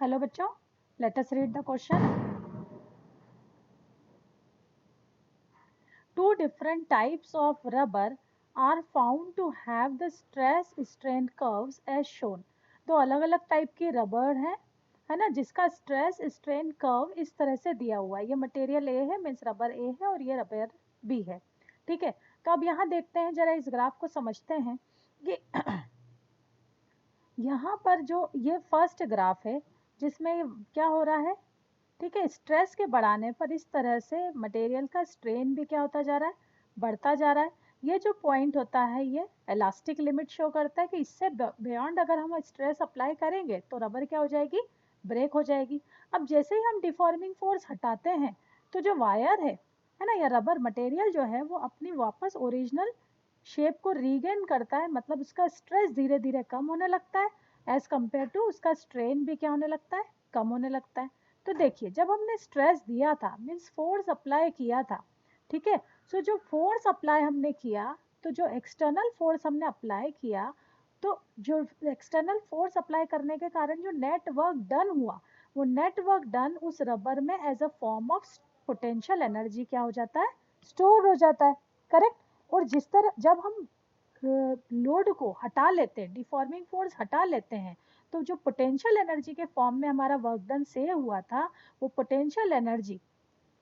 Hello बच्चों, let us read the question. Two different types of rubber are found to have the stress strain curves as shown. दो अलग अलग type की rubber है ना, जिसका स्ट्रेस स्ट्रेन कर्व इस तरह से दिया हुआ है. ये मटेरियल ए है, मीन्स रबर ए है, और ये रबर बी है. ठीक है, तो अब यहाँ देखते हैं, जरा इस ग्राफ को समझते हैं कि यहाँ पर जो ये फर्स्ट ग्राफ है जिसमें क्या हो रहा है. ठीक है, स्ट्रेस के बढ़ाने पर इस तरह से मटेरियल का स्ट्रेन भी क्या होता जा रहा है, बढ़ता जा रहा है. ये जो पॉइंट होता है ये इलास्टिक लिमिट शो करता है कि इससे बियॉन्ड अगर हम स्ट्रेस अप्लाई करेंगे तो रबर क्या हो जाएगी, ब्रेक हो जाएगी. अब जैसे ही हम डिफॉर्मिंग फोर्स हटाते हैं तो जो वायर है ना, या रबर मटेरियल जो है वो अपनी वापस ओरिजिनल शेप को रीगेन करता है. मतलब उसका स्ट्रेस धीरे धीरे कम होने लगता है एज कंपेयर टू उसका स्ट्रेन भी क्या होने लगता है, कम होने लगता है. तो देखिए, जब हमने स्ट्रेस दिया था मीन्स फोर्स अप्लाई किया था, ठीक है, सो जो फोर्स अप्लाई हमने किया, तो जो एक्सटर्नल फोर्स हमने अप्लाई किया, तो जो एक्सटर्नल फोर्स अप्लाई करने के कारण जो नेट वर्क डन हुआ, वो नेट वर्क डन उस रबर में as a form of potential energy क्या हो जाता है, स्टोर हो जाता है. करेक्ट. और जिस तरह जब हम लोड को हटा लेते हैं, डिफॉर्मिंग फोर्स हटा लेते हैं, तो जो पोटेंशियल एनर्जी के फॉर्म में हमारा वर्क डन से हुआ था, वो पोटेंशियल एनर्जी,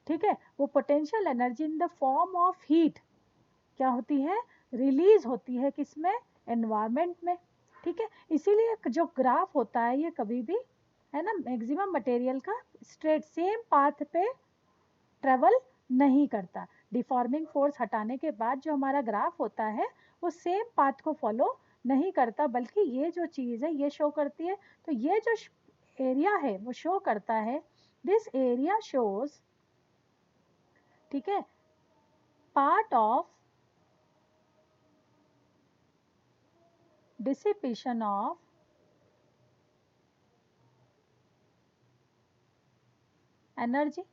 ठीक है, वो potential energy in the form of heat क्या होती है, रिलीज होती है किसमें, एनवायरमेंट में. ठीक है, इसीलिए जो ग्राफ होता है ये कभी भी है ना, मैक्सिमम मटेरियल का स्ट्रेट सेम पाथ पे ट्रेवल नहीं करता. डिफॉर्मिंग फोर्स हटाने के बाद जो हमारा ग्राफ होता है वो सेम पाथ को फॉलो नहीं करता, बल्कि ये जो चीज़ है ये शो करती है. तो ये जो एरिया है वो शो करता है, दिस एरिया शोज, ठीक है, part of dissipation of energy.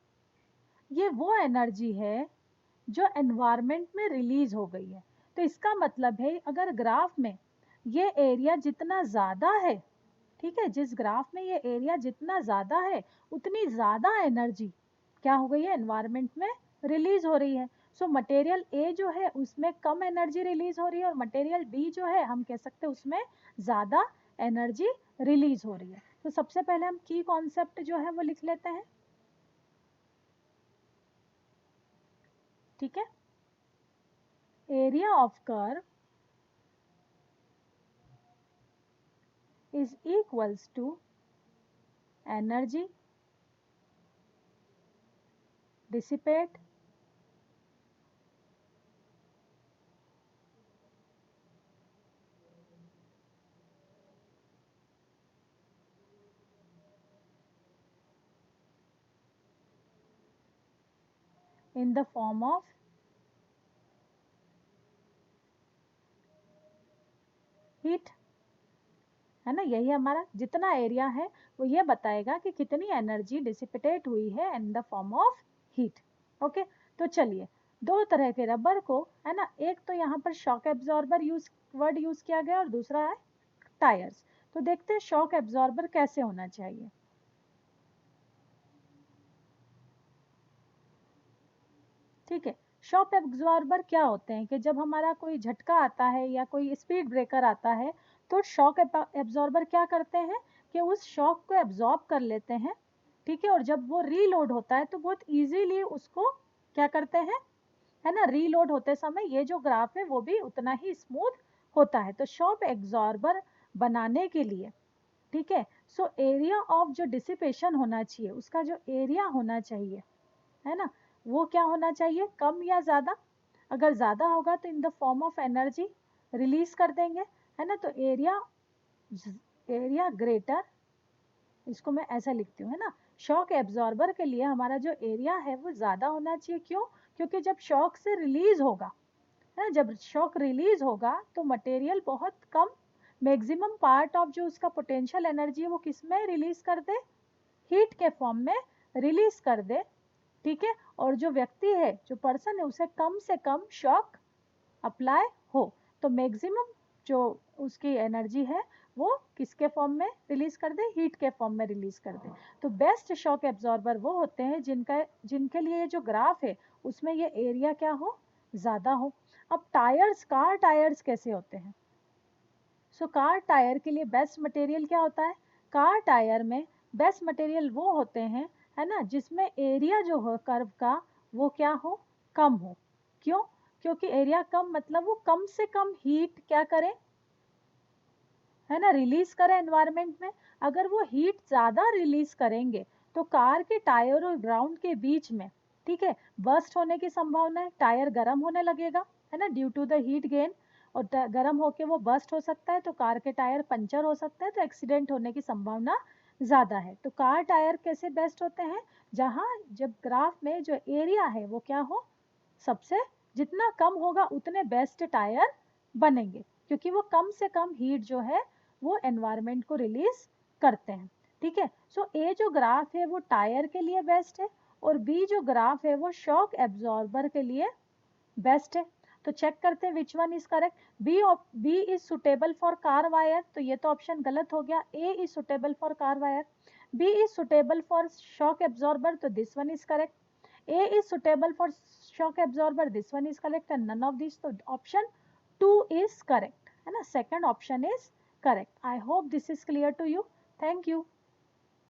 ये वो एनर्जी है जो एनवायरमेंट में रिलीज हो गई है. तो इसका मतलब है अगर ग्राफ में ये एरिया जितना ज़्यादा है, ठीक है, जिस ग्राफ में ये एरिया जितना ज़्यादा है उतनी ज़्यादा एनर्जी क्या हो गई है, एनवायरमेंट में रिलीज हो रही है. सो मटेरियल ए जो है उसमें कम एनर्जी रिलीज हो रही है, और मटेरियल बी जो है हम कह सकते हैं उसमें ज़्यादा एनर्जी रिलीज हो रही है. तो सबसे पहले हम की कॉन्सेप्ट जो है वो लिख लेते हैं. ठीक है, area of curve is equals to energy dissipate in the form of heat. है ना, यही हमारा जितना एरिया है वो ये बताएगा कि कितनी एनर्जी डिसिपेटेट हुई है in the form of heat. Okay, तो चलिए, दो तरह के रबर को, है ना, एक तो यहाँ पर शॉक एब्जॉर्बर वर्ड यूज किया गया और दूसरा है टायर्स. तो देखते हैं शॉक एब्जॉर्बर कैसे होना चाहिए. ठीक है, शॉक एब्जॉर्बर क्या होते हैं कि जब हमारा कोई झटका आता है या कोई स्पीड ब्रेकर आता है, तो शॉक एब्जॉर्बर क्या करते हैं कि उस शॉक को एब्जॉर्ब कर लेते हैं. ठीक है, और जब वो रीलोड होता है तो बहुत इजीली उसको क्या करते हैं, है ना, रीलोड होते समय ये जो ग्राफ है वो भी उतना ही स्मूथ होता है. तो शॉक एब्जॉर्बर बनाने के लिए, ठीक है, सो एरिया ऑफ जो डिसिपेशन होना चाहिए, उसका जो एरिया होना चाहिए, है ना, वो क्या होना चाहिए, कम या ज़्यादा. अगर ज़्यादा होगा तो in the form of energy release कर देंगे, है ना. तो एरिया एरिया ग्रेटर, इसको मैं ऐसा लिखती हूँ, है ना, शॉक एब्जॉर्बर के लिए हमारा जो एरिया है वो ज़्यादा होना चाहिए. क्यों, क्योंकि जब शॉक से रिलीज होगा, है ना, जब शॉक रिलीज होगा तो मटेरियल बहुत कम, मैक्सिमम पार्ट ऑफ जो उसका पोटेंशियल एनर्जी है वो किस में रिलीज कर दे, हीट के फॉर्म में रिलीज कर दे. ठीक है, और जो व्यक्ति है, जो पर्सन है, उसे कम से कम शॉक अप्लाई हो. तो मैक्सिमम जो उसकी एनर्जी है वो किसके फॉर्म में रिलीज कर दे, हीट के फॉर्म में रिलीज कर दे। तो बेस्ट शॉक एब्जॉर्बर वो होते हैं जिनके लिए जो ग्राफ है उसमें ये एरिया क्या हो, ज्यादा हो। अब टायर्स, कार टायर्स कैसे होते हैं? सो कार टायर के लिए बेस्ट मटेरियल क्या होता है? कार टायर में बेस्ट मटेरियल वो होते हैं, है ना, जिसमें एरिया जो हो कर्व का वो क्या हो, कम हो। क्यों? क्योंकि एरिया कम मतलब वो कम से कम हीट क्या करें, है ना, रिलीज करें एनवायरमेंट में। अगर वो हीट ज्यादा रिलीज करेंगे तो कार के टायर और ग्राउंड के बीच में, ठीक है, बर्स्ट होने की संभावना है, टायर गर्म होने लगेगा, है ना, due to the heat gain, और गर्म होके वो बर्स्ट हो सकता है, तो कार के टायर पंचर हो सकते हैं, तो एक्सीडेंट होने की संभावना ज्यादा है। तो कार टायर कैसे बेस्ट होते हैं? जहां जब ग्राफ में जो एरिया है वो क्या हो, सबसे जितना कम होगा उतने बेस्ट टायर बनेंगे, क्योंकि वो कम से कम हीट जो है वो एनवायरनमेंट को रिलीज करते हैं। ठीक है, सो ए जो ग्राफ है वो टायर के लिए बेस्ट है, और बी जो ग्राफ है वो शॉक एब्जॉर्बर के लिए बेस्ट है। तो चेक करते हैं which one is correct. B is suitable for car wire, तो ये तो ऑप्शन गलत हो गया। A is suitable for car wire, B is suitable for shock absorber, तो this one is correct. A is suitable for shock absorber, this one is correct, and none of these, so option 2 is correct, है ना, second option is correct. I hope this is clear to you. Thank you.